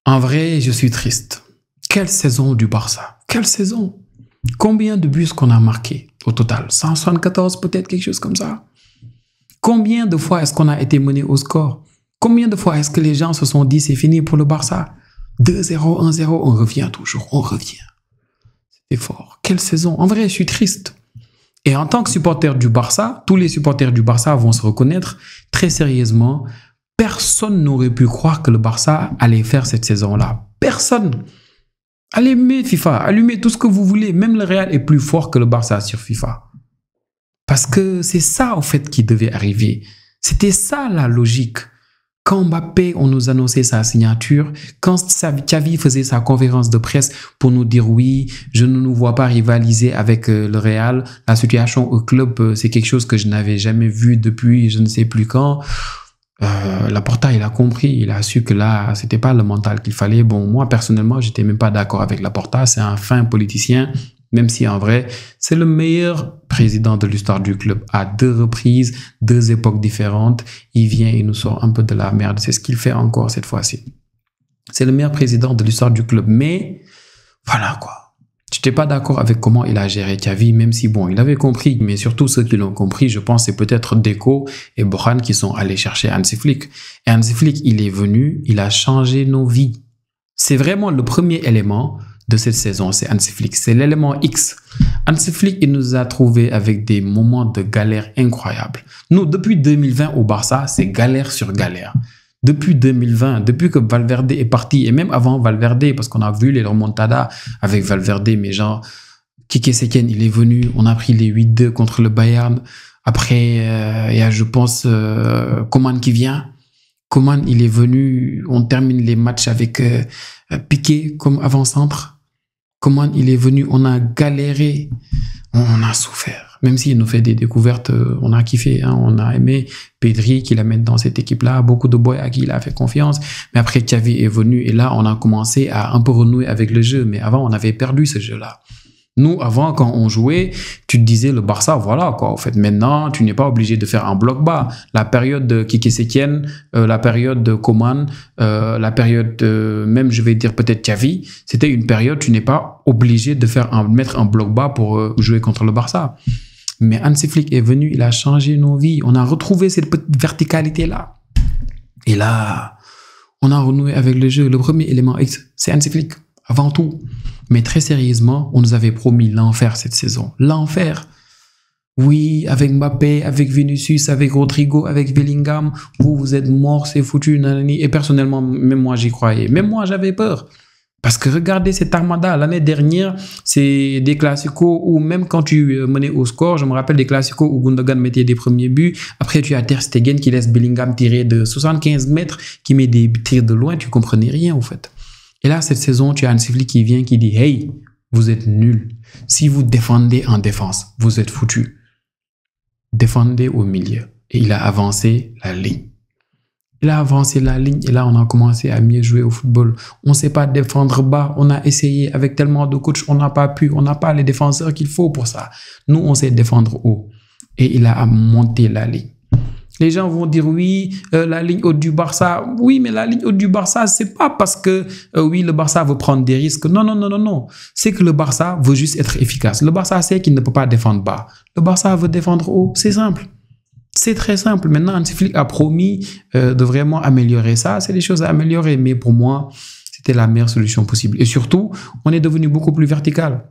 En vrai, je suis triste. Quelle saison du Barça? Quelle saison? Combien de buts qu'on a marqués au total? 174 peut-être, quelque chose comme ça. Combien de fois est-ce qu'on a été mené au score? Combien de fois est-ce que les gens se sont dit c'est fini pour le Barça? 2-0, 1-0, on revient toujours, on revient. C'était fort. Quelle saison? En vrai, je suis triste. Et en tant que supporter du Barça, tous les supporters du Barça vont se reconnaître très sérieusement. Personne n'aurait pu croire que le Barça allait faire cette saison-là. Personne. Allumez FIFA, allumez tout ce que vous voulez. Même le Real est plus fort que le Barça sur FIFA. Parce que c'est ça, en fait, qui devait arriver. C'était ça, la logique. Quand Mbappé, on nous annonçait sa signature, quand Xavi faisait sa conférence de presse pour nous dire oui, je ne nous vois pas rivaliser avec le Real, la situation au club, c'est quelque chose que je n'avais jamais vu depuis je ne sais plus quand. Laporta, il a compris, il a su que là, c'était pas le mental qu'il fallait. Bon, moi, personnellement, j'étais même pas d'accord avec Laporta. C'est un fin politicien, même si en vrai, c'est le meilleur président de l'histoire du club à 2 reprises, 2 époques différentes. Il vient, il nous sort un peu de la merde. C'est ce qu'il fait encore cette fois-ci. C'est le meilleur président de l'histoire du club. Mais voilà quoi. Je n'étais pas d'accord avec comment il a géré Xavi, même si bon, il avait compris. Mais surtout ceux qui l'ont compris, je pense, c'est peut-être Deco et Bojan qui sont allés chercher Hansi Flick. Et Hansi Flick, il est venu, il a changé nos vies. C'est vraiment le premier élément de cette saison, c'est Hansi Flick. C'est l'élément X. Hansi Flick, il nous a trouvés avec des moments de galère incroyables. Nous, depuis 2020 au Barça, c'est galère sur galère. Depuis 2020, depuis que Valverde est parti, et même avant Valverde, parce qu'on a vu les remontadas avec Valverde, mais genre, Quique Setién, il est venu, on a pris les 8-2 contre le Bayern. Après, il y a, je pense, Coman qui vient. Coman, il est venu, on termine les matchs avec Piqué comme avant-centre. Coman, il est venu, on a galéré, on a souffert. Même s'il nous fait des découvertes, on a kiffé, hein, on a aimé Pedri qui l'amène dans cette équipe-là, beaucoup de boys à qui il a fait confiance. Mais après, Xavi est venu et là, on a commencé à un peu renouer avec le jeu. Mais avant, on avait perdu ce jeu-là. Nous, avant, quand on jouait, tu te disais le Barça, voilà quoi. En fait, maintenant, tu n'es pas obligé de faire un bloc bas. La période de Quique Setién, la période de Coman, la période de, même je vais dire peut-être Xavi, c'était une période, tu n'es pas obligé de mettre un bloc bas pour jouer contre le Barça. Mais Hansi Flick est venu, il a changé nos vies. On a retrouvé cette petite verticalité-là. Et là, on a renoué avec le jeu. Le premier élément X, c'est Hansi Flick, avant tout. Mais très sérieusement, on nous avait promis l'enfer cette saison. L'enfer. Oui, avec Mbappé, avec Vinicius, avec Rodrigo, avec Bellingham, vous êtes morts, c'est foutu, nanani. Et personnellement, même moi, j'y croyais. Même moi, j'avais peur. Parce que regardez cette armada, l'année dernière, c'est des classicos où même quand tu menais au score, je me rappelle des classicos où Gundogan mettait des premiers buts, après tu as Ter Stegen qui laisse Bellingham tirer de 75 mètres, qui met des tirs de loin, tu comprenais rien en fait. Et là, cette saison, tu as Hansi Flick qui vient qui dit « Hey, vous êtes nuls. Si vous défendez en défense, vous êtes foutus. Défendez au milieu. » Et il a avancé la ligne. Il a avancé la ligne et là, on a commencé à mieux jouer au football. On ne sait pas défendre bas. On a essayé avec tellement de coachs, on n'a pas pu. On n'a pas les défenseurs qu'il faut pour ça. Nous, on sait défendre haut. Et il a monté la ligne. Les gens vont dire oui, la ligne haute du Barça. Oui, mais la ligne haute du Barça, c'est pas parce que oui, le Barça veut prendre des risques. Non, non, non, non, non. C'est que le Barça veut juste être efficace. Le Barça sait qu'il ne peut pas défendre bas. Le Barça veut défendre haut. C'est simple. C'est très simple. Maintenant, Hansi Flick a promis de vraiment améliorer ça. C'est des choses à améliorer. Mais pour moi, c'était la meilleure solution possible. Et surtout, on est devenu beaucoup plus vertical.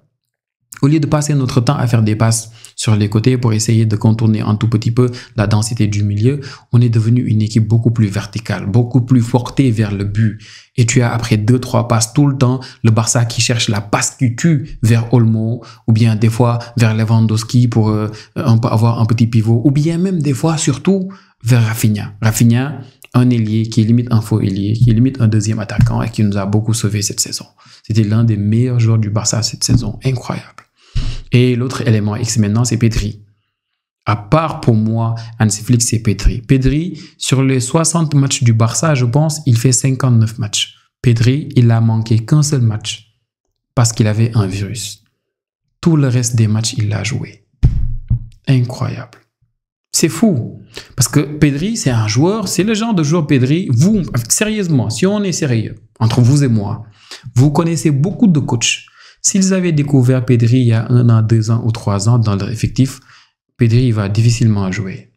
Au lieu de passer notre temps à faire des passes sur les côtés pour essayer de contourner un tout petit peu la densité du milieu, on est devenu une équipe beaucoup plus verticale, beaucoup plus portée vers le but. Et tu as après 2-3 passes tout le temps, le Barça qui cherche la passe qui tue vers Olmo, ou bien des fois vers Lewandowski pour avoir un petit pivot, ou bien même des fois surtout vers Rafinha. Rafinha, un ailier qui est limite un faux ailier, qui est limite un deuxième attaquant et qui nous a beaucoup sauvé cette saison. C'était l'un des meilleurs joueurs du Barça cette saison, incroyable. Et l'autre élément X maintenant, c'est Pedri. À part pour moi, Hansi Flick, c'est Pedri. Pedri, sur les 60 matchs du Barça, je pense, il fait 59 matchs. Pedri, il n'a manqué qu'un seul match parce qu'il avait un virus. Tout le reste des matchs, il l'a joué. Incroyable. C'est fou. Parce que Pedri, c'est un joueur, c'est le genre de joueur Pedri. Vous, sérieusement, si on est sérieux, entre vous et moi, vous connaissez beaucoup de coachs. S'ils avaient découvert Pedri il y a 1 an, 2 ans ou 3 ans dans leur effectif, Pedri il va difficilement jouer.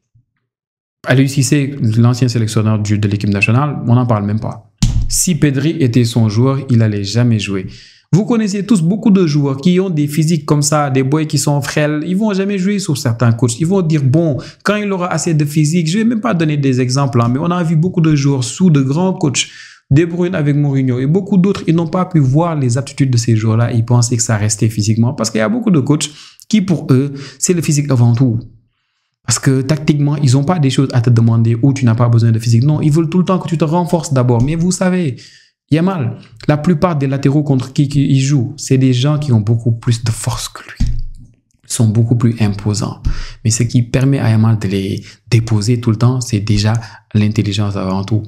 Aliou Cissé, l'ancien sélectionneur de l'équipe nationale, on n'en parle même pas. Si Pedri était son joueur, il n'allait jamais jouer. Vous connaissez tous beaucoup de joueurs qui ont des physiques comme ça, des boys qui sont frêles. Ils vont jamais jouer sur certains coachs. Ils vont dire, bon, quand il aura assez de physique, je vais même pas donner des exemples, hein, mais on a vu beaucoup de joueurs sous de grands coachs, De Bruyne avec Mourinho et beaucoup d'autres, ils n'ont pas pu voir les aptitudes de ces joueurs-là. Ils pensaient que ça restait physiquement parce qu'il y a beaucoup de coachs qui, pour eux, c'est le physique avant tout. Parce que tactiquement, ils n'ont pas des choses à te demander où tu n'as pas besoin de physique. Non, ils veulent tout le temps que tu te renforces d'abord. Mais vous savez, Yamal, la plupart des latéraux contre qui il joue, c'est des gens qui ont beaucoup plus de force que lui. Ils sont beaucoup plus imposants. Mais ce qui permet à Yamal de les déposer tout le temps, c'est déjà l'intelligence avant tout.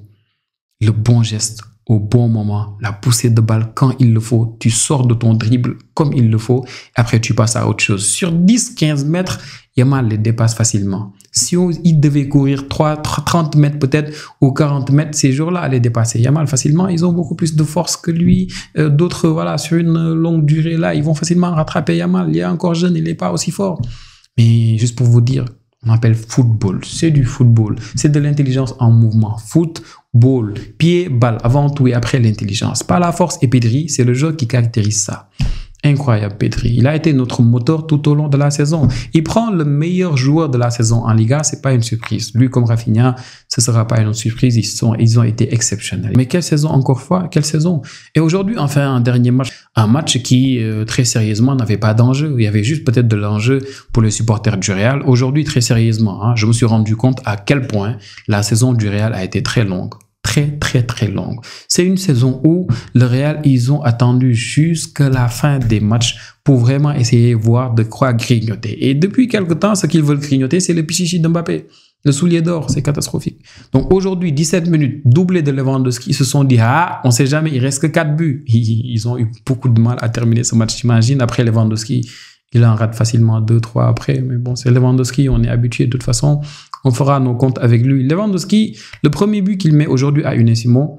Le bon geste au bon moment, la poussée de balle quand il le faut, tu sors de ton dribble comme il le faut, après tu passes à autre chose. Sur 10-15 mètres, Yamal les dépasse facilement. Si il devait courir 30 mètres peut-être ou 40 mètres, ces jours-là allaient dépasser Yamal facilement. Ils ont beaucoup plus de force que lui. D'autres, voilà, sur une longue durée, là, ils vont facilement rattraper Yamal. Il est encore jeune, il n'est pas aussi fort. Mais juste pour vous dire, on appelle football. C'est du football. C'est de l'intelligence en mouvement. Football. Pied, balle. Avant tout et après l'intelligence. Pas la force et Pedri, c'est le jeu qui caractérise ça. Incroyable Pedri. Il a été notre moteur tout au long de la saison. Il prend le meilleur joueur de la saison en Liga. C'est pas une surprise. Lui comme Rafinha, ce sera pas une surprise. Ils ont été exceptionnels. Mais quelle saison encore fois? Quelle saison? Et aujourd'hui, enfin, un dernier match. Un match qui, très sérieusement, n'avait pas d'enjeu. Il y avait juste peut-être de l'enjeu pour les supporters du Real. Aujourd'hui, très sérieusement, hein, je me suis rendu compte à quel point la saison du Real a été très longue. Très longue. C'est une saison où le Real, ils ont attendu jusqu'à la fin des matchs pour vraiment essayer de voir de quoi grignoter. Et depuis quelque temps, ce qu'ils veulent grignoter, c'est le pichichi de Mbappé. Le soulier d'or, c'est catastrophique. Donc aujourd'hui, 17 minutes, doublé de Lewandowski, ils se sont dit, ah, on sait jamais, il reste que 4 buts. Ils ont eu beaucoup de mal à terminer ce match, j'imagine. Après Lewandowski, il en rate facilement 2-3 après. Mais bon, c'est Lewandowski, on est habitué de toute façon. On fera nos comptes avec lui. Lewandowski, le premier but qu'il met aujourd'hui à Unai-Simon,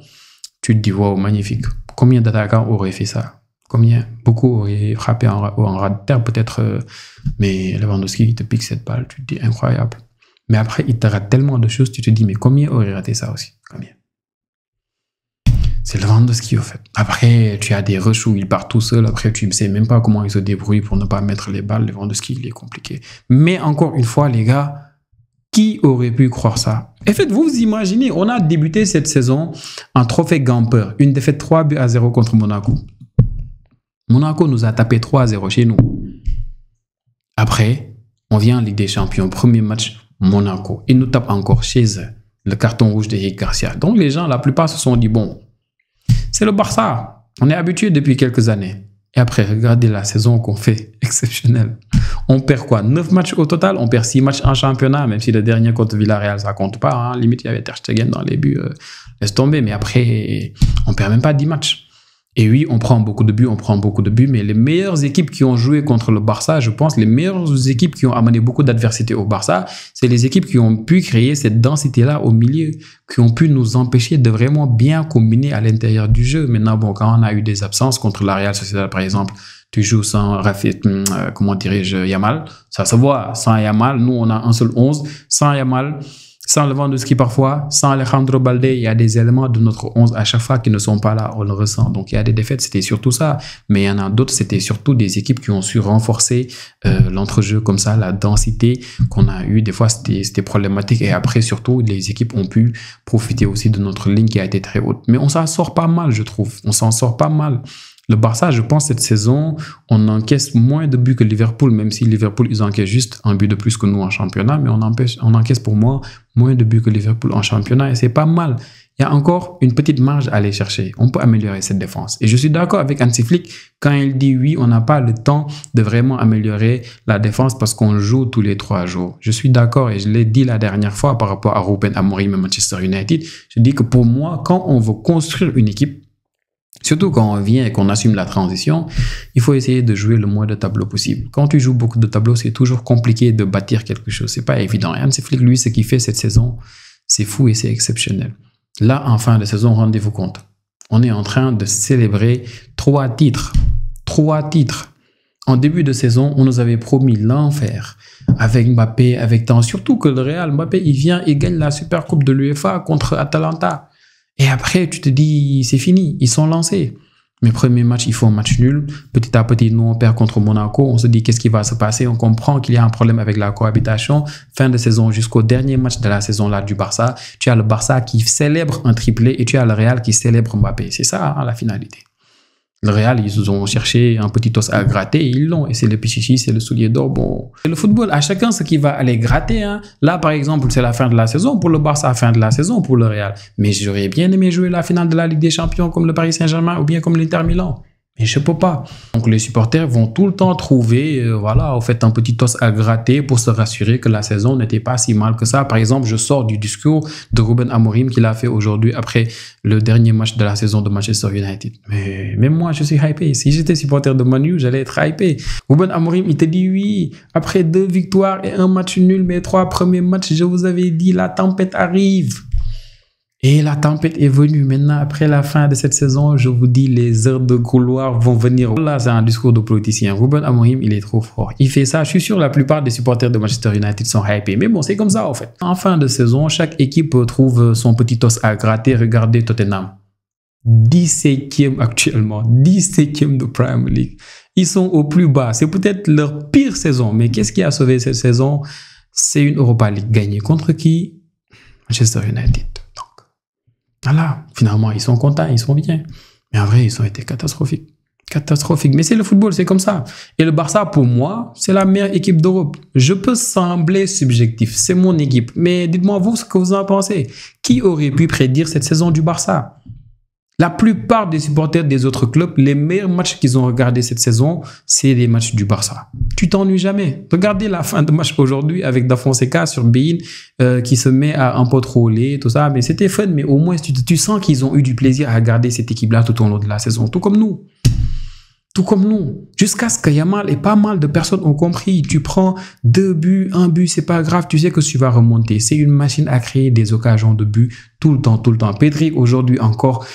tu te dis, wow, magnifique. Combien d'attaquants auraient fait ça? Combien? Beaucoup auraient frappé en ras de terre peut-être. Mais Lewandowski, il te pique cette balle, tu te dis, incroyable. Mais après, il te rate tellement de choses, tu te dis, mais combien auraient raté ça aussi? Combien? C'est Lewandowski, au fait. Après, tu as des rushs où il part tout seul. Après, tu ne sais même pas comment il se débrouille pour ne pas mettre les balles. Lewandowski, il est compliqué. Mais encore une fois, les gars, qui aurait pu croire ça? En fait, vous imaginez, on a débuté cette saison en trophée Gamper. Une défaite 3-0 contre Monaco. Monaco nous a tapé 3-0 chez nous. Après, on vient en Ligue des Champions. Premier match, Monaco. Ils nous tapent encore chez eux. Le carton rouge d'Eric Garcia. Donc, les gens, la plupart se sont dit, bon, c'est le Barça. On est habitué depuis quelques années. Et après, regardez la saison qu'on fait. Exceptionnelle. On perd quoi? 9 matchs au total. On perd 6 matchs en championnat, même si le dernier contre Villarreal, ça compte pas. Hein. Limite, il y avait Ter Stegen dans les buts. Laisse tomber. Mais après, on perd même pas 10 matchs. Et oui, on prend beaucoup de buts, mais les meilleures équipes qui ont joué contre le Barça, je pense, les meilleures équipes qui ont amené beaucoup d'adversité au Barça, c'est les équipes qui ont pu créer cette densité-là au milieu, qui ont pu nous empêcher de vraiment bien combiner à l'intérieur du jeu. Maintenant, bon, quand on a eu des absences contre la Real Sociedad, par exemple, tu joues sans Yamal, ça se voit. Sans Yamal, nous, on a un seul 11. Sans Yamal, sans Lewandowski parfois, sans Alejandro Balde, il y a des éléments de notre 11 à chaque fois qui ne sont pas là, on le ressent. Donc il y a des défaites, c'était surtout ça. Mais il y en a d'autres, c'était surtout des équipes qui ont su renforcer l'entrejeu comme ça, la densité qu'on a eu. Des fois, c'était problématique. Et après, surtout, les équipes ont pu profiter aussi de notre ligne qui a été très haute. Mais on s'en sort pas mal, je trouve. On s'en sort pas mal. Le Barça, je pense, cette saison, on encaisse moins de buts que Liverpool, même si Liverpool, ils encaissent juste un but de plus que nous en championnat, mais on encaisse pour moi moins de buts que Liverpool en championnat, et c'est pas mal. Il y a encore une petite marge à aller chercher. On peut améliorer cette défense. Et je suis d'accord avec Hansi Flick quand il dit oui, on n'a pas le temps de vraiment améliorer la défense parce qu'on joue tous les 3 jours. Je suis d'accord et je l'ai dit la dernière fois par rapport à Ruben Amorim et Manchester United. Je dis que pour moi, quand on veut construire une équipe, Surtout quand on vient et qu'on assume la transition, il faut essayer de jouer le moins de tableaux possible. Quand tu joues beaucoup de tableaux, c'est toujours compliqué de bâtir quelque chose. C'est pas évident. Et Hansi Flick, lui, ce qu'il fait cette saison, c'est fou et c'est exceptionnel. Là, en fin de saison, rendez-vous compte. On est en train de célébrer 3 titres. 3 titres. En début de saison, on nous avait promis l'enfer avec Mbappé, avec tant. Surtout que le Real, Mbappé, il vient et gagne la Super Coupe de l'UEFA contre Atalanta. Et après, tu te dis, c'est fini, ils sont lancés. Mes premiers matchs, ils font match nul. Petit à petit, nous, on perd contre Monaco. On se dit, qu'est-ce qui va se passer? On comprend qu'il y a un problème avec la cohabitation. Fin de saison, jusqu'au dernier match de la saison là du Barça, tu as le Barça qui célèbre un triplé et tu as le Real qui célèbre Mbappé. C'est ça, hein, la finalité. Le Real, ils ont cherché un petit os à gratter et ils l'ont. Et c'est le Pichichi, c'est le soulier d'or. Bon. Et le football, à chacun ce qu'il va aller gratter. Hein. Là, par exemple, c'est la fin de la saison. Pour le Barça, fin de la saison pour le Real. Mais j'aurais bien aimé jouer la finale de la Ligue des Champions comme le Paris Saint-Germain ou bien comme l'Inter Milan. Mais je peux pas. Donc les supporters vont tout le temps trouver, voilà, en fait, un petit os à gratter pour se rassurer que la saison n'était pas si mal que ça. Par exemple, je sors du discours de Ruben Amorim qu'il a fait aujourd'hui après le dernier match de la saison de Manchester United. Mais même moi, je suis hypé. Si j'étais supporter de Man U, j'allais être hypé. Ruben Amorim, il te dit oui, après 2 victoires et un match nul, mes 3 premiers matchs, je vous avais dit, la tempête arrive. Et la tempête est venue. Maintenant, après la fin de cette saison, je vous dis, les heures de couloir vont venir. Là, c'est un discours de politicien. Ruben Amorim, il est trop fort. Il fait ça. Je suis sûr, la plupart des supporters de Manchester United sont hypés. Mais bon, c'est comme ça, en fait. En fin de saison, chaque équipe trouve son petit os à gratter. Regardez Tottenham. 17e actuellement. 17e de Premier League. Ils sont au plus bas. C'est peut-être leur pire saison. Mais qu'est-ce qui a sauvé cette saison? C'est une Europa League gagnée. Contre qui? Manchester United. Voilà, finalement, ils sont contents, ils sont bien. Mais en vrai, ils ont été catastrophiques. Catastrophiques. Mais c'est le football, c'est comme ça. Et le Barça, pour moi, c'est la meilleure équipe d'Europe. Je peux sembler subjectif, c'est mon équipe. Mais dites-moi, vous, ce que vous en pensez. Qui aurait pu prédire cette saison du Barça? La plupart des supporters des autres clubs, les meilleurs matchs qu'ils ont regardés cette saison, c'est les matchs du Barça. Tu t'ennuies jamais. Regardez la fin de match aujourd'hui avec Da Fonseca sur Bein qui se met à un peu troller, tout ça. Mais c'était fun, mais au moins tu sens qu'ils ont eu du plaisir à regarder cette équipe-là tout au long de la saison, tout comme nous. Tout comme nous. Jusqu'à ce qu'il y a mal et pas mal de personnes ont compris. Tu prends 2 buts, 1 but, c'est pas grave. Tu sais que tu vas remonter. C'est une machine à créer des occasions de but tout le temps, tout le temps. Pedri, aujourd'hui encore,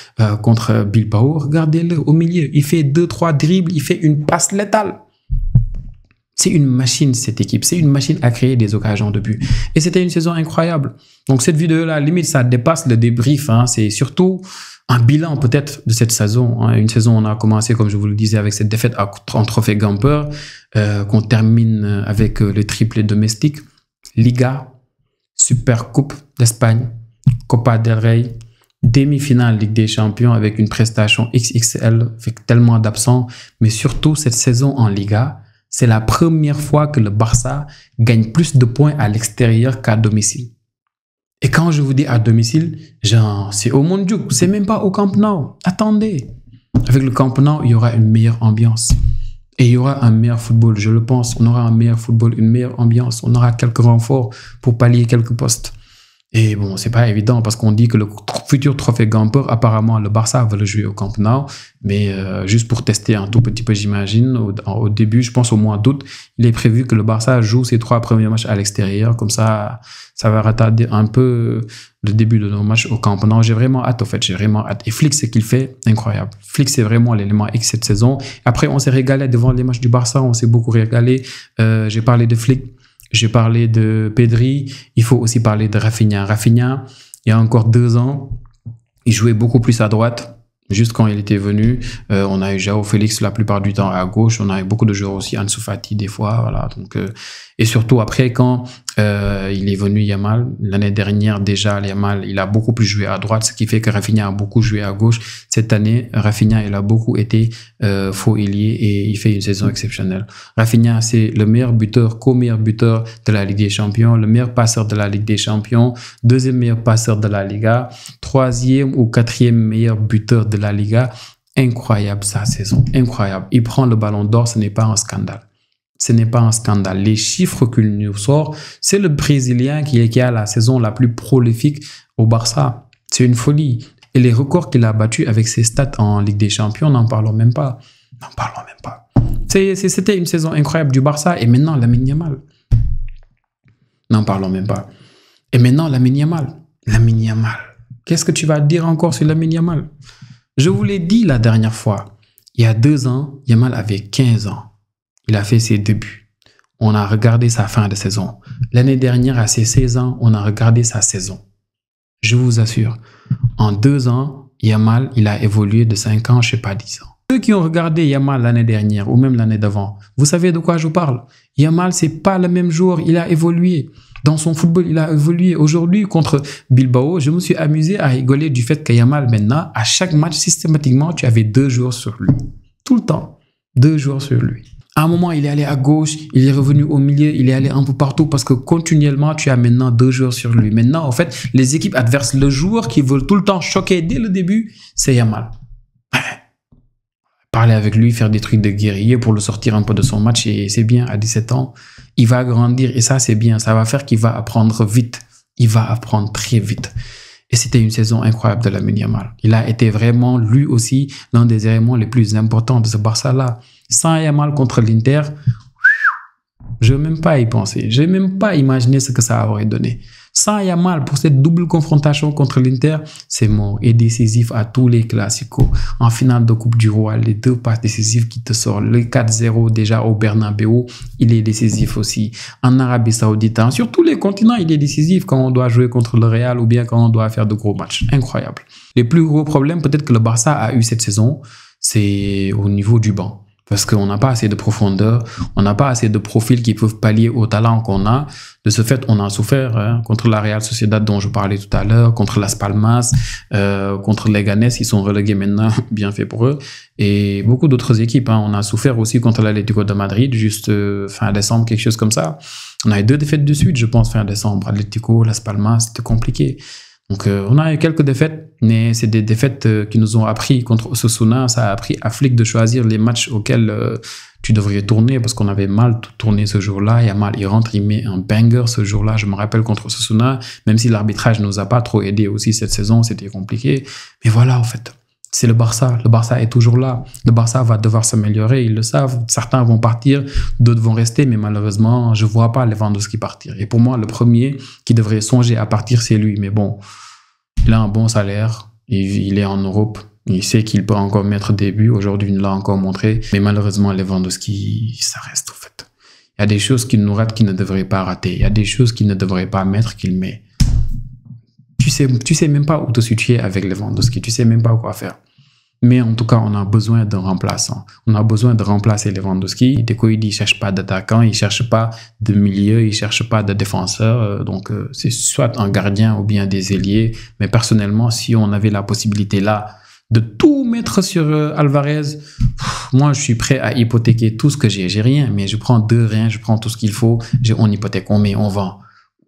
contre Bilbao. Regardez-le au milieu. Il fait 2-3 dribbles. Il fait une passe létale. C'est une machine, cette équipe. C'est une machine à créer des occasions de but. Et c'était une saison incroyable. Donc, cette vidéo-là, limite, ça dépasse le débrief. Hein. C'est surtout un bilan peut-être de cette saison. Hein. Une saison, on a commencé, comme je vous le disais, avec cette défaite en trophée Gamper, qu'on termine avec le triplé domestique, Liga, Super Coupe d'Espagne, Copa del Rey, demi-finale Ligue des Champions avec une prestation XXL, avec tellement d'absents, mais surtout cette saison en Liga, c'est la première fois que le Barça gagne plus de points à l'extérieur qu'à domicile. Et quand je vous dis à domicile, genre, c'est au Montjuïc, c'est même pas au Camp Nou. Attendez. Avec le Camp Nou, il y aura une meilleure ambiance. Et il y aura un meilleur football, je le pense. On aura un meilleur football, une meilleure ambiance. On aura quelques renforts pour pallier quelques postes. Et bon, c'est pas évident parce qu'on dit que le futur trophée Gamper, apparemment, le Barça va le jouer au Camp Nou. Mais juste pour tester un tout petit peu, j'imagine, au début, je pense au mois d'août, il est prévu que le Barça joue ses 3 premiers matchs à l'extérieur. Comme ça va retarder un peu le début de nos matchs au Camp Nou. J'ai vraiment hâte, en fait. J'ai vraiment hâte. Et Flick, ce qu'il fait, incroyable. Flick, c'est vraiment l'élément X cette saison. Après, on s'est régalé devant les matchs du Barça. On s'est beaucoup régalé. J'ai parlé de Flick. J'ai parlé de Pedri, il faut aussi parler de Rafinha. Rafinha, il y a encore 2 ans, il jouait beaucoup plus à droite. Juste quand il était venu, on a eu João Félix la plupart du temps à gauche. On a eu beaucoup de joueurs aussi, Ansu Fati des fois. Voilà. Donc, et surtout après, quand il est venu Yamal, l'année dernière déjà, Yamal, il a beaucoup plus joué à droite, ce qui fait que Rafinha a beaucoup joué à gauche. Cette année, Rafinha, il a beaucoup été faux ailier et il fait une saison exceptionnelle. Rafinha, c'est le meilleur buteur, co-meilleur buteur de la Ligue des Champions, le meilleur passeur de la Ligue des Champions, 2e meilleur passeur de la Liga, 3e ou 4e meilleur buteur de la Liga. Incroyable sa saison, incroyable. Il prend le ballon d'or, ce n'est pas un scandale. Ce n'est pas un scandale. Les chiffres qu'il nous sort, c'est le Brésilien qui a la saison la plus prolifique au Barça. C'est une folie. Et les records qu'il a battus avec ses stats en Ligue des Champions, n'en parlons même pas. N'en parlons même pas. C'était une saison incroyable du Barça. Et maintenant, Lamine Yamal. N'en parlons même pas. Et maintenant, Lamine Yamal. Lamine Yamal. Qu'est-ce que tu vas dire encore sur Lamine Yamal? Je vous l'ai dit la dernière fois. Il y a 2 ans, Yamal avait 15 ans. Il a fait ses débuts. On a regardé sa fin de saison. L'année dernière, à ses 16 ans, on a regardé sa saison. Je vous assure, en 2 ans, Yamal, il a évolué de 5 ans, je sais pas, 10 ans. Ceux qui ont regardé Yamal l'année dernière ou même l'année d'avant, vous savez de quoi je parle? Yamal, c'est pas le même joueur, il a évolué. Dans son football, il a évolué. Aujourd'hui, contre Bilbao, je me suis amusé à rigoler du fait que Yamal, maintenant, à chaque match, systématiquement, tu avais 2 joueurs sur lui. Tout le temps, 2 joueurs sur lui. À un moment, il est allé à gauche, il est revenu au milieu, il est allé un peu partout parce que continuellement, tu as maintenant 2 joueurs sur lui. Maintenant, en fait, les équipes adverses, le joueur qui veut tout le temps choquer dès le début, c'est Yamal. Parler avec lui, faire des trucs de guerrier pour le sortir un peu de son match et c'est bien, à 17 ans, il va grandir et ça, c'est bien. Ça va faire qu'il va apprendre vite. Il va apprendre très vite. Et c'était une saison incroyable de Lamine Yamal. Il a été vraiment, lui aussi, l'un des éléments les plus importants de ce Barça-là. Sans Yamal contre l'Inter, je ne veux même pas y penser. Je n'ai même pas imaginé ce que ça aurait donné. Sans Yamal, pour cette double confrontation contre l'Inter, c'est mort et décisif à tous les classicos. En finale de Coupe du Roi, les 2 passes décisives qui te sortent. Le 4-0 déjà au Bernabéu, il est décisif aussi. En Arabie Saoudite, sur tous les continents, il est décisif quand on doit jouer contre le Real ou bien quand on doit faire de gros matchs. Incroyable. Les plus gros problèmes peut-être que le Barça a eu cette saison, c'est au niveau du banc. Parce qu'on n'a pas assez de profondeur, on n'a pas assez de profils qui peuvent pallier au talent qu'on a. De ce fait, on a souffert contre la Real Sociedad dont je parlais tout à l'heure, contre Las Palmas, contre Leganés, ils sont relégués maintenant, bien fait pour eux. Et beaucoup d'autres équipes, on a souffert aussi contre l'Atlético de Madrid, juste fin décembre, quelque chose comme ça. On a eu 2 défaites de suite, je pense, fin décembre. Atlético, Las Palmas, c'était compliqué. Donc, on a eu quelques défaites, mais c'est des défaites qui nous ont appris contre Osasuna. Ça a appris à Flick de choisir les matchs auxquels tu devrais tourner parce qu'on avait mal tourné ce jour-là. Yamal, il rentre, il met un banger ce jour-là. Je me rappelle contre Osasuna, même si l'arbitrage ne nous a pas trop aidé aussi cette saison, c'était compliqué. Mais voilà, en fait, c'est le Barça. Le Barça est toujours là. Le Barça va devoir s'améliorer, ils le savent. Certains vont partir, d'autres vont rester, mais malheureusement, je ne vois pas Lewandowski partir. Et pour moi, le premier qui devrait songer à partir, c'est lui. Mais bon, il a un bon salaire, il est en Europe, il sait qu'il peut encore mettre des buts. Aujourd'hui, il l'a encore montré. Mais malheureusement, Lewandowski, ça reste au fait. Il y a des choses qu'il nous rate qu'il ne devrait pas rater. Il y a des choses qu'il ne devrait pas mettre qu'il met. Tu sais même pas où te situer avec Lewandowski. Tu sais même pas quoi faire. Mais en tout cas, on a besoin d'un remplaçant. On a besoin de remplacer Lewandowski. Deco, il ne cherche pas d'attaquant, il ne cherche pas de milieu, il ne cherche pas de défenseur. Donc, c'est soit un gardien ou bien des ailiers. Mais personnellement, si on avait la possibilité là de tout mettre sur Alvarez, moi, je suis prêt à hypothéquer tout ce que j'ai. J'ai rien, mais je prends 2 reins, je prends tout ce qu'il faut. On hypothèque, on met, on vend.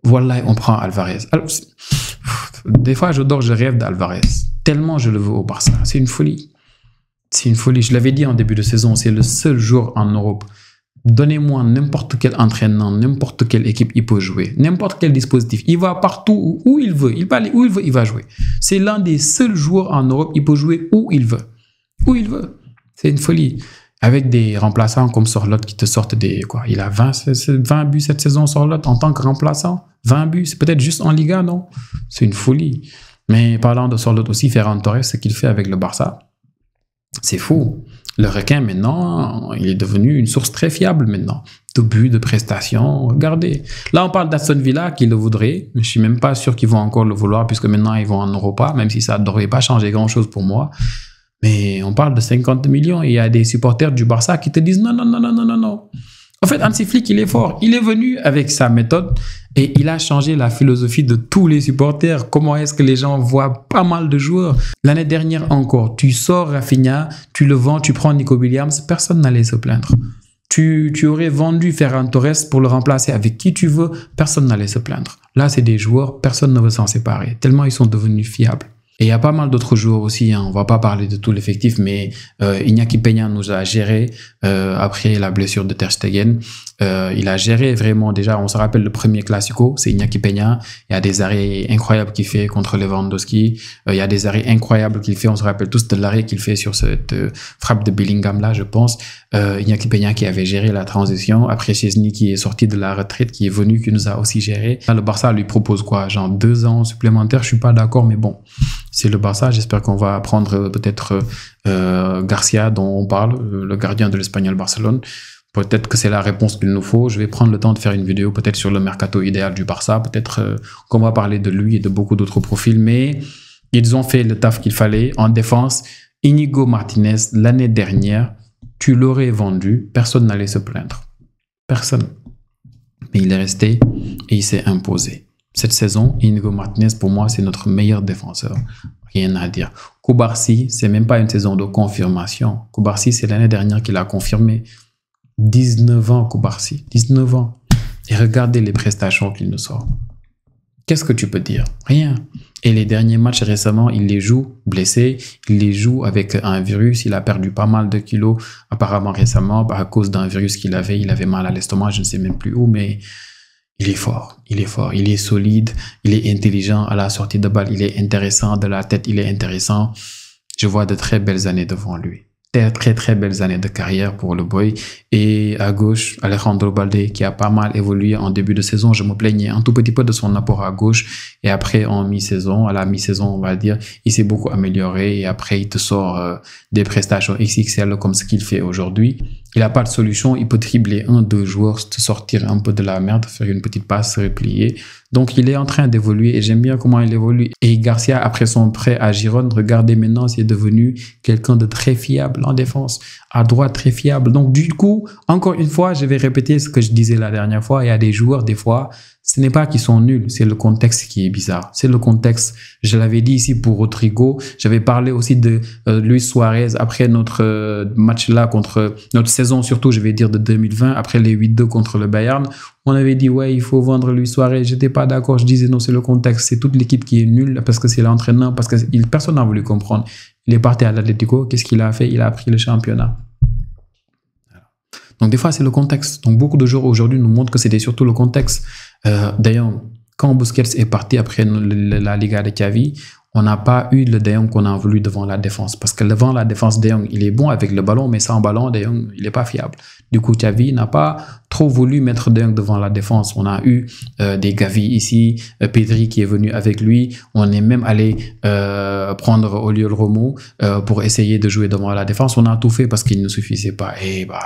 Voilà, on prend Alvarez. Alors, des fois, je dors, je rêve d'Alvarez. Tellement je le veux au Barça. C'est une folie. C'est une folie. Je l'avais dit en début de saison, c'est le seul joueur en Europe. Donnez-moi n'importe quel entraîneur, n'importe quelle équipe il peut jouer, n'importe quel dispositif. Il va partout où il veut. Il peut aller où il veut, il va jouer. C'est l'un des seuls joueurs en Europe, il peut jouer où il veut. Où il veut. C'est une folie. Avec des remplaçants comme Sorloth qui te sortent des... quoi. Il a 20 buts cette saison, Sorloth, en tant que remplaçant. 20 buts, c'est peut-être juste en Liga, non? C'est une folie. Mais parlant de Sorloth aussi, Ferran Torres, ce qu'il fait avec le Barça, c'est fou. Le requin, maintenant, il est devenu une source très fiable maintenant. De buts, de prestations, regardez. Là, on parle d'Aston Villa qui le voudrait. Mais je ne suis même pas sûr qu'ils vont encore le vouloir puisque maintenant, ils vont en Europa, même si ça ne devrait pas changer grand-chose pour moi. Mais on parle de 50 millions et il y a des supporters du Barça qui te disent non, non, non, non, non, non, non. En fait, Hansi Flick, il est fort. Il est venu avec sa méthode et il a changé la philosophie de tous les supporters. Comment est-ce que les gens voient pas mal de joueurs? L'année dernière encore, tu sors Rafinha, tu le vends, tu prends Nico Williams, personne n'allait se plaindre. Tu aurais vendu Ferran Torres pour le remplacer avec qui tu veux, personne n'allait se plaindre. Là, c'est des joueurs, personne ne veut s'en séparer, tellement ils sont devenus fiables. Et il y a pas mal d'autres joueurs aussi, hein. On va pas parler de tout l'effectif, mais Iñaki Peña nous a géré après la blessure de Ter Stegen. Il a géré vraiment déjà, on se rappelle le premier Classico, c'est Iñaki Peña. Il y a des arrêts incroyables qu'il fait contre Lewandowski. Il y a des arrêts incroyables qu'il fait, on se rappelle tous de l'arrêt qu'il fait sur cette frappe de Bellingham là, je pense. Iñaki Peña qui avait géré la transition. Après Chesney qui est sorti de la retraite, qui est venu, qui nous a aussi géré. Là, le Barça lui propose quoi? Genre 2 ans supplémentaires, je suis pas d'accord, mais bon. C'est le Barça, j'espère qu'on va prendre peut-être Garcia dont on parle, le gardien de l'Espagnol Barcelone. Peut-être que c'est la réponse qu'il nous faut. Je vais prendre le temps de faire une vidéo peut-être sur le mercato idéal du Barça. Peut-être qu'on va parler de lui et de beaucoup d'autres profils. Mais ils ont fait le taf qu'il fallait. En défense, Inigo Martinez, l'année dernière, tu l'aurais vendu. Personne n'allait se plaindre. Personne. Mais il est resté et il s'est imposé. Cette saison, Inigo Martinez, pour moi, c'est notre meilleur défenseur. Rien à dire. Cubarsí, c'est même pas une saison de confirmation. Cubarsí, c'est l'année dernière qu'il a confirmé. 19 ans, Cubarsí. 19 ans. Et regardez les prestations qu'il nous sort. Qu'est-ce que tu peux dire? Rien. Et les derniers matchs récemment, il les joue blessé. Il les joue avec un virus. Il a perdu pas mal de kilos apparemment récemment à cause d'un virus qu'il avait. Il avait mal à l'estomac, je ne sais même plus où, mais il est fort. Il est fort. Il est solide. Il est intelligent à la sortie de balle. Il est intéressant de la tête. Il est intéressant. Je vois de très belles années devant lui. Très belles années de carrière pour le boy. Et à gauche, Alejandro Balde qui a pas mal évolué en début de saison. Je me plaignais un tout petit peu de son apport à gauche. Et après, en mi-saison, à la mi-saison, on va dire, il s'est beaucoup amélioré. Et après, il te sort des prestations XXL comme ce qu'il fait aujourd'hui. Il n'a pas de solution. Il peut tripler 1-2 joueurs, te sortir un peu de la merde, faire une petite passe, se replier. Donc, il est en train d'évoluer et j'aime bien comment il évolue. Et Garcia, après son prêt à Girone, regardez maintenant, c'est devenu quelqu'un de très fiable en défense. À droite, très fiable. Donc, du coup, encore une fois, je vais répéter ce que je disais la dernière fois. Il y a des joueurs, des fois, ce n'est pas qu'ils sont nuls, c'est le contexte qui est bizarre. C'est le contexte. Je l'avais dit ici pour Rodrigo. J'avais parlé aussi de Luis Suarez après notre match là contre notre saison, surtout, je vais dire de 2020, après les 8-2 contre le Bayern. On avait dit, ouais, il faut vendre Luis Suarez. J'étais pas d'accord. Je disais, non, c'est le contexte. C'est toute l'équipe qui est nulle parce que c'est l'entraîneur, parce que personne n'a voulu comprendre. Il est parti à l'Atlético. Qu'est-ce qu'il a fait? Il a pris le championnat. Donc, des fois, c'est le contexte. Donc, beaucoup de joueurs aujourd'hui nous montrent que c'était surtout le contexte. D'ailleurs, quand Busquets est parti après la Liga de Xavi, on n'a pas eu le De Jong qu'on a voulu devant la défense. Parce que devant la défense, De Jong, il est bon avec le ballon, mais sans ballon, De Jong, il n'est pas fiable. Du coup, Xavi n'a pas trop voulu mettre De Jong devant la défense. On a eu des Gavi ici, Pedri qui est venu avec lui. On est même allé prendre Oriol Romeu pour essayer de jouer devant la défense. On a tout fait parce qu'il ne suffisait pas. Et bah,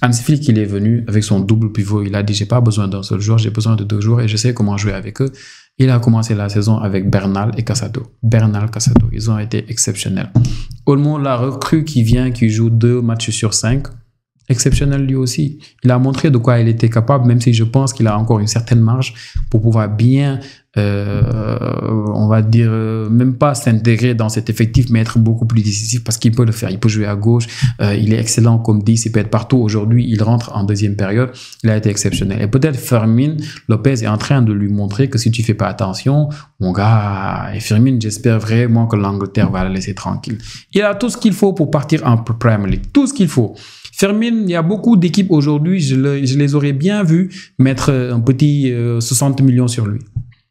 Hans Flick, il est venu avec son double pivot. Il a dit, j'ai pas besoin d'un seul joueur, j'ai besoin de 2 joueurs et je sais comment jouer avec eux. Il a commencé la saison avec Bernal et Casado. Bernal, Casado, ils ont été exceptionnels. Olmo, la recrue qui vient, qui joue 2 matchs sur 5, exceptionnel lui aussi. Il a montré de quoi il était capable, même si je pense qu'il a encore une certaine marge pour pouvoir bien, on va dire, même pas s'intégrer dans cet effectif, mais être beaucoup plus décisif parce qu'il peut le faire. Il peut jouer à gauche, il est excellent comme 10, il peut être partout. Aujourd'hui, il rentre en deuxième période, il a été exceptionnel. Et peut-être Fermin Lopez est en train de lui montrer que si tu fais pas attention, mon gars, et Fermin, j'espère vraiment que l'Angleterre va le laisser tranquille. Il a tout ce qu'il faut pour partir en Premier League, tout ce qu'il faut. Fermin, il y a beaucoup d'équipes aujourd'hui, je les aurais bien vus mettre un petit 60 millions sur lui.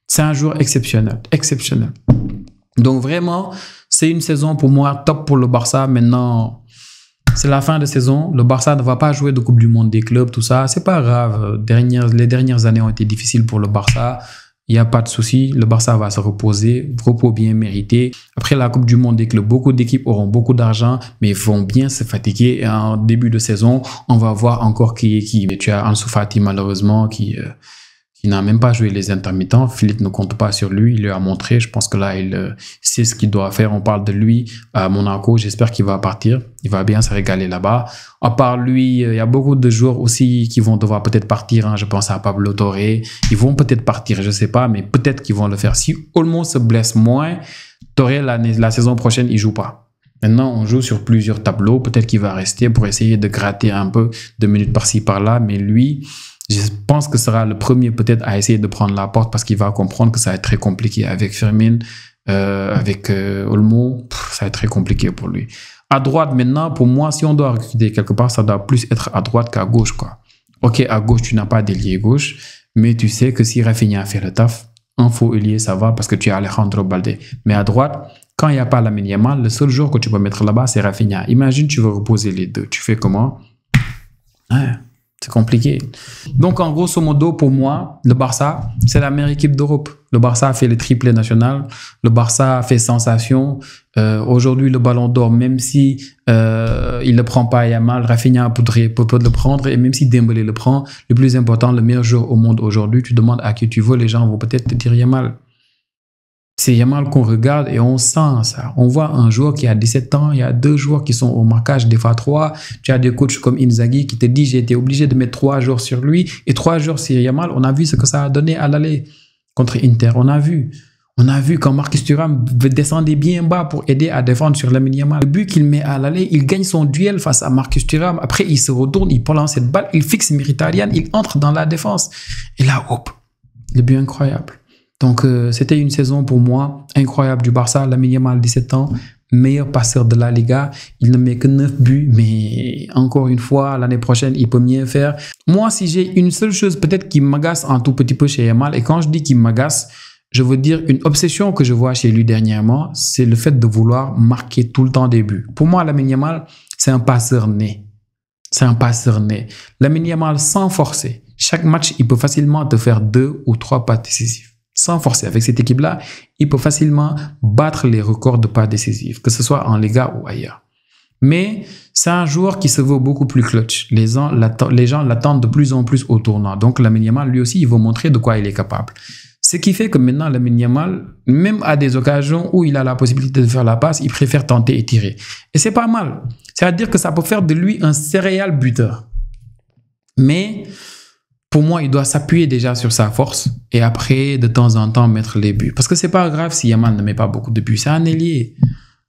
C'est un joueur exceptionnel, exceptionnel. Donc vraiment, c'est une saison pour moi top pour le Barça. Maintenant, c'est la fin de saison. Le Barça ne va pas jouer de Coupe du Monde des clubs, tout ça. C'est pas grave. Les dernières années ont été difficiles pour le Barça. Il n'y a pas de souci, le Barça va se reposer, repos bien mérité. Après la Coupe du Monde des clubs, beaucoup d'équipes auront beaucoup d'argent, mais vont bien se fatiguer. Et en début de saison, on va voir encore qui est qui. Tu as Ansu Fati malheureusement qui n'a même pas joué les intermittents. Philippe ne compte pas sur lui, il lui a montré. Je pense que là, il sait ce qu'il doit faire. On parle de lui à Monaco, j'espère qu'il va partir. Il va bien se régaler là-bas. À part lui, il y a beaucoup de joueurs aussi qui vont devoir peut-être partir. Hein. Je pense à Pablo Torre. Ils vont peut-être partir, je ne sais pas, mais peut-être qu'ils vont le faire. Si Olmo se blesse moins, Torre, la saison prochaine, il ne joue pas. Maintenant, on joue sur plusieurs tableaux. Peut-être qu'il va rester pour essayer de gratter un peu de minutes par-ci, par-là. Mais lui, je pense que sera le premier peut-être à essayer de prendre la porte parce qu'il va comprendre que ça va être très compliqué avec Fermin. avec Olmo, ça va être très compliqué pour lui. À droite, maintenant, pour moi, si on doit recruter quelque part, ça doit plus être à droite qu'à gauche, quoi. Ok, à gauche, tu n'as pas d'ailier gauche, mais tu sais que si Rafinha fait le taf, un faux ailier, ça va parce que tu as Alejandro Balde. Mais à droite, quand il n'y a pas Lamine Yamal, le seul joueur que tu peux mettre là-bas, c'est Rafinha. Imagine, tu veux reposer les deux. Tu fais comment? Ouais, c'est compliqué. Donc, en grosso modo, pour moi, le Barça, c'est la meilleure équipe d'Europe. Le Barça a fait le triplé national. Le Barça a fait sensation. Aujourd'hui, le Ballon d'Or, même si il ne le prend pas à Yamal, Rafinha peut le prendre. Et même si Dembélé le prend, le plus important, le meilleur joueur au monde aujourd'hui, tu demandes à qui tu veux, les gens vont peut-être te dire Yamal. C'est Yamal qu'on regarde et on sent ça. On voit un joueur qui a 17 ans, il y a 2 joueurs qui sont au marquage, des fois 3. Tu as des coachs comme Inzaghi qui te dit j'ai été obligé de mettre 3 joueurs sur lui et 3 joueurs sur Yamal. On a vu ce que ça a donné à l'aller contre Inter. On a vu quand Marcus Thuram descendait bien bas pour aider à défendre sur Lamine Yamal. Le but qu'il met à l'aller, il gagne son duel face à Marcus Thuram. Après, il se retourne, il prend cette balle, il fixe Mkhitaryan, il entre dans la défense. Et là, hop, le but incroyable. Donc, c'était une saison pour moi incroyable du Barça. Lamine Yamal, 17 ans, meilleur passeur de la Liga. Il ne met que 9 buts, mais encore une fois, l'année prochaine, il peut mieux faire. Moi, si j'ai une seule chose peut-être qui m'agace un tout petit peu chez Yamal, et quand je dis qu'il m'agace, je veux dire une obsession que je vois chez lui dernièrement, c'est le fait de vouloir marquer tout le temps des buts. Pour moi, Lamine Yamal, c'est un passeur né. C'est un passeur né. Lamine Yamal, sans forcer, chaque match, il peut facilement te faire 2 ou 3 passes décisives. Sans forcer. Avec cette équipe-là, il peut facilement battre les records de passes décisives, que ce soit en Liga ou ailleurs. Mais c'est un joueur qui se veut beaucoup plus clutch. Les gens l'attendent de plus en plus au tournoi. Donc, Lamine Yamal, lui aussi, il veut montrer de quoi il est capable. Ce qui fait que maintenant, Lamine Yamal, même à des occasions où il a la possibilité de faire la passe, il préfère tenter et tirer. Et c'est pas mal. C'est-à-dire que ça peut faire de lui un serial buteur. Mais pour moi, il doit s'appuyer déjà sur sa force et après, de temps en temps, mettre les buts. Parce que c'est pas grave si Yamal ne met pas beaucoup de buts. C'est un ailier.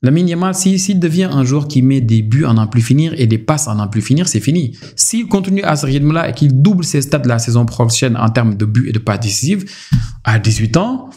Lamine Yamal, s'il devient un joueur qui met des buts en n'en plus finir et des passes en n'en plus finir, c'est fini. S'il continue à ce rythme-là et qu'il double ses stats la saison prochaine en termes de buts et de passes décisives, à 18 ans,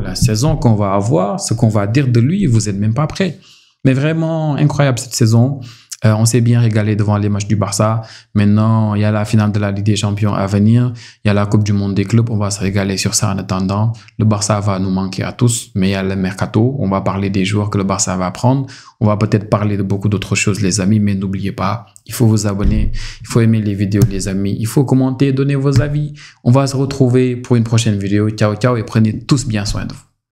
la saison qu'on va avoir, ce qu'on va dire de lui, vous n'êtes même pas prêt. Mais vraiment incroyable cette saison. On s'est bien régalé devant les matchs du Barça. Maintenant, il y a la finale de la Ligue des Champions à venir. Il y a la Coupe du Monde des clubs. On va se régaler sur ça en attendant. Le Barça va nous manquer à tous, mais il y a le mercato. On va parler des joueurs que le Barça va prendre. On va peut-être parler de beaucoup d'autres choses, les amis, mais n'oubliez pas, il faut vous abonner. Il faut aimer les vidéos, les amis. Il faut commenter, donner vos avis. On va se retrouver pour une prochaine vidéo. Ciao, ciao et prenez tous bien soin de vous.